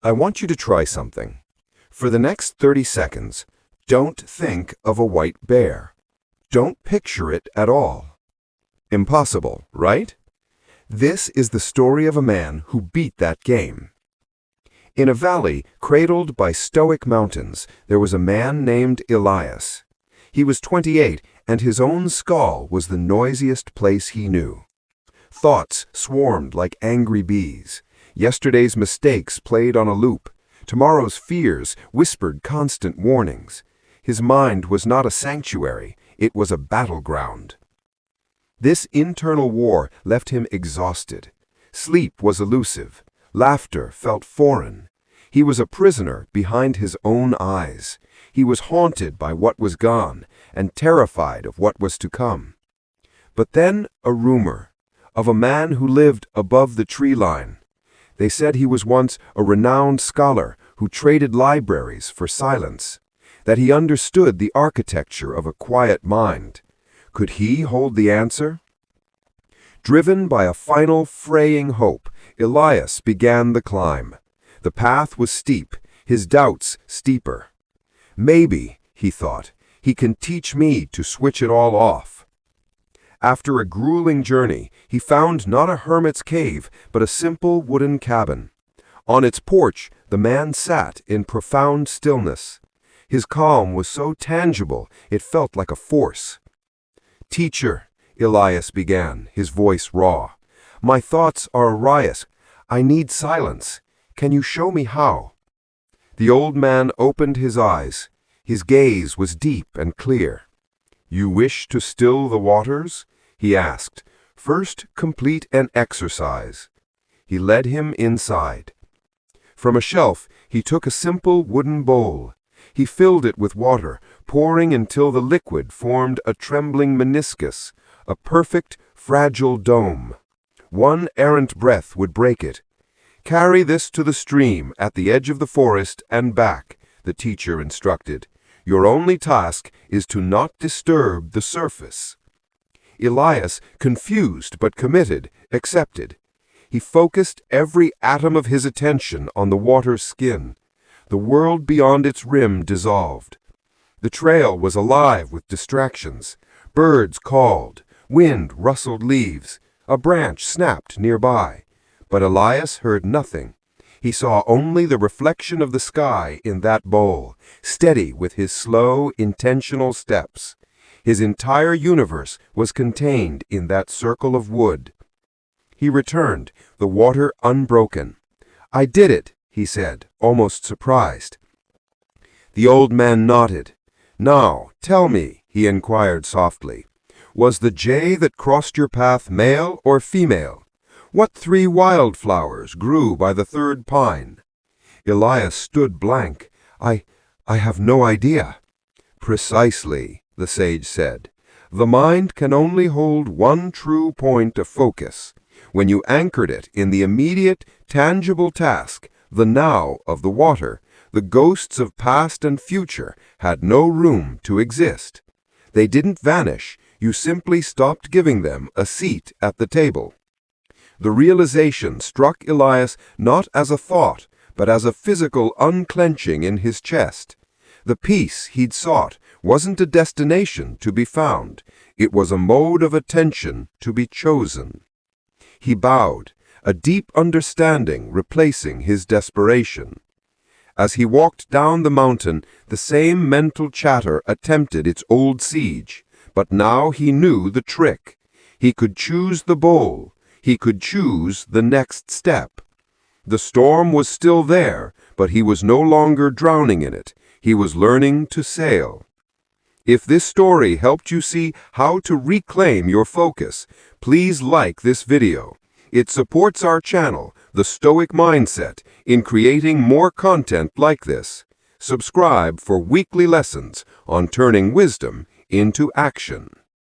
I want you to try something. For the next 30 seconds, don't think of a white bear. Don't picture it at all. Impossible, right? This is the story of a man who beat that game. In a valley cradled by Stoic mountains, there was a man named Elias. He was 28, and his own skull was the noisiest place he knew. Thoughts swarmed like angry bees. Yesterday's mistakes played on a loop. Tomorrow's fears whispered constant warnings. His mind was not a sanctuary, it was a battleground. This internal war left him exhausted. Sleep was elusive. Laughter felt foreign. He was a prisoner behind his own eyes. He was haunted by what was gone and terrified of what was to come. But then a rumor of a man who lived above the tree line. They said he was once a renowned scholar who traded libraries for silence, that he understood the architecture of a quiet mind. Could he hold the answer? Driven by a final fraying hope, Elias began the climb. The path was steep, his doubts steeper. Maybe, he thought, he can teach me to switch it all off. After a grueling journey, he found not a hermit's cave, but a simple wooden cabin. On its porch, the man sat in profound stillness. His calm was so tangible, it felt like a force. "Teacher," Elias began, his voice raw, "my thoughts are a riot. I need silence. Can you show me how?" The old man opened his eyes. His gaze was deep and clear. "You wish to still the waters?" he asked. "First, complete an exercise." He led him inside. From a shelf, he took a simple wooden bowl. He filled it with water, pouring until the liquid formed a trembling meniscus, a perfect, fragile dome. One errant breath would break it. "Carry this to the stream at the edge of the forest and back," the teacher instructed. "Your only task is to not disturb the surface." Elias, confused but committed, accepted. He focused every atom of his attention on the water's skin. The world beyond its rim dissolved. The trail was alive with distractions. Birds called, wind rustled leaves, a branch snapped nearby. But Elias heard nothing. He saw only the reflection of the sky in that bowl, steady with his slow, intentional steps. His entire universe was contained in that circle of wood. He returned, the water unbroken. "I did it," he said, almost surprised. The old man nodded. "Now, tell me," he inquired softly, "was the jay that crossed your path male or female? What 3 wildflowers grew by the 3rd pine?" Elias stood blank. I have no idea." "Precisely," the sage said. "The mind can only hold one true point of focus. When you anchored it in the immediate, tangible task, the now of the water, the ghosts of past and future had no room to exist. They didn't vanish, you simply stopped giving them a seat at the table." The realization struck Elias not as a thought, but as a physical unclenching in his chest. The peace he'd sought wasn't a destination to be found, it was a mode of attention to be chosen. He bowed, a deep understanding replacing his desperation. As he walked down the mountain, the same mental chatter attempted its old siege, but now he knew the trick. He could choose the bowl. He could choose the next step. The storm was still there, but he was no longer drowning in it. He was learning to sail. If this story helped you see how to reclaim your focus, please like this video. It supports our channel, The Stoic Mindset, in creating more content like this. Subscribe for weekly lessons on turning wisdom into action.